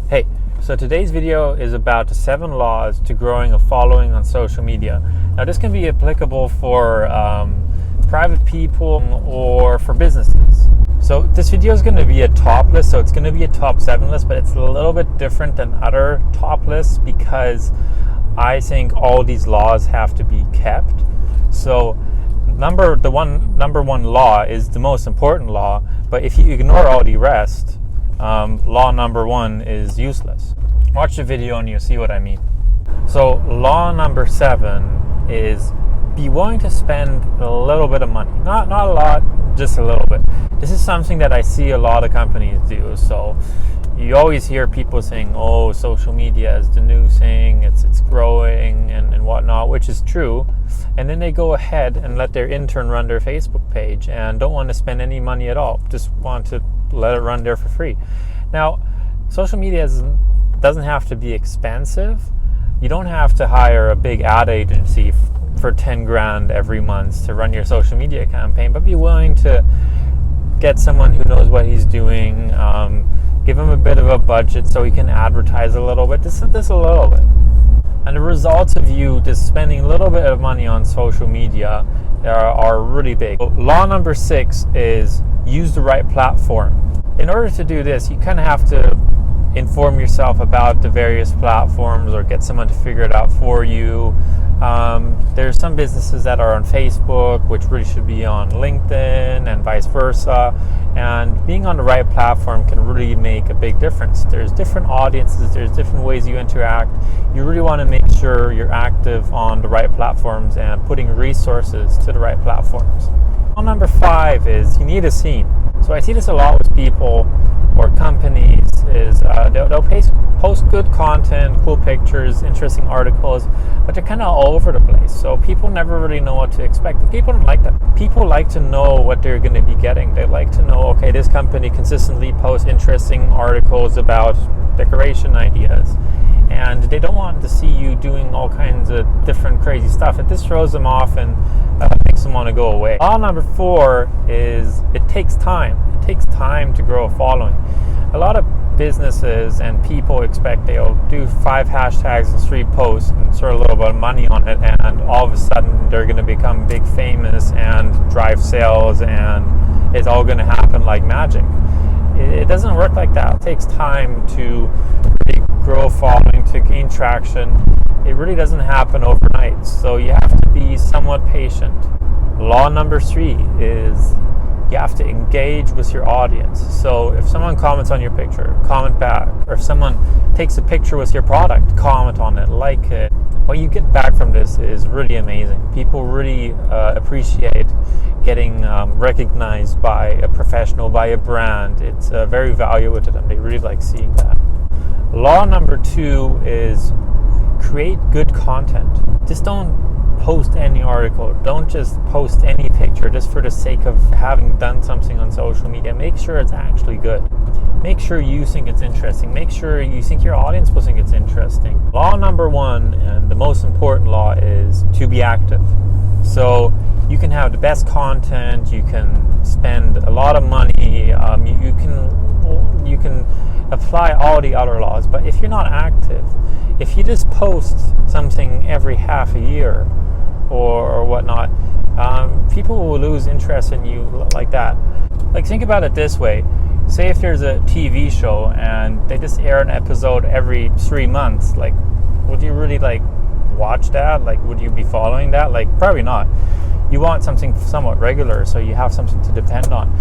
Hey, so today's video is about the 7 laws to growing a following on social media. Now this can be applicable for private people or for businesses. So this video is going to be a top list, so it's going to be a top 7 list, but it's a little bit different than other top lists because I think all these laws have to be kept. So number one law is the most important law, but if you ignore all the rest, law number 1 is useless. Watch the video and you'll see what I mean. So law number 7 is be willing to spend a little bit of money. Not a lot, just a little bit. This is something that I see a lot of companies do. So you always hear people saying, oh, social media is the new thing, it's growing and whatnot, which is true. And then they go ahead and let their intern run their Facebook page and don't want to spend any money at all, just want to let it run there for free. Now, social media doesn't have to be expensive. You don't have to hire a big ad agency for 10 grand every month to run your social media campaign, but be willing to get someone who knows what he's doing, give him a bit of a budget so he can advertise a little bit, this a little bit. And the results of you just spending a little bit of money on social media are really big. So law number 6 is use the right platform. In order to do this, you kind of have to inform yourself about the various platforms or get someone to figure it out for you. There's some businesses that are on Facebook, which really should be on LinkedIn and vice versa. And being on the right platform can really make a big difference. There's different audiences, there's different ways you interact. You really want to make sure you're active on the right platforms and putting resources to the right platforms. Number 5 is you need a scene. So I see this a lot with people or companies is they'll post good content, cool pictures, interesting articles, but they're kind of all over the place. So people never really know what to expect. And people don't like that. People like to know what they're going to be getting. They like to know, okay, this company consistently posts interesting articles about decoration ideas. And they don't want to see you doing all kinds of different crazy stuff. It just throws them off and makes them want to go away. Law number 4 is it takes time. It takes time to grow a following. A lot of businesses and people expect they'll do 5 hashtags and 3 posts and throw a little bit of money on it, and all of a sudden they're going to become big famous and drive sales, and it's all going to happen like magic. It doesn't work like that. It takes time to really grow a following, to gain traction. It really doesn't happen overnight. So you have to be somewhat patient. Law number 3 is you have to engage with your audience. So if someone comments on your picture, comment back. Or if someone takes a picture with your product, comment on it, like it. What you get back from this is really amazing. People really appreciate getting recognized by a professional, by a brand. It's very valuable to them. They really like seeing that. Law number 2 is create good content. Just don't post any article. Don't just post any picture just for the sake of having done something on social media. Make sure it's actually good. Make sure you think it's interesting. Make sure you think your audience will think it's interesting. Law number 1, and the most important law, is to be active. So you can have the best content, you can spend a lot of money, you can apply all the other laws, but if you're not active, if you just post something every half a year or whatnot, people will lose interest in you like that. Like, think about it this way. Say if there's a TV show and they just air an episode every 3 months, like, would you really watch that? Like, would you be following that? Like, probably not. You want something somewhat regular so you have something to depend on.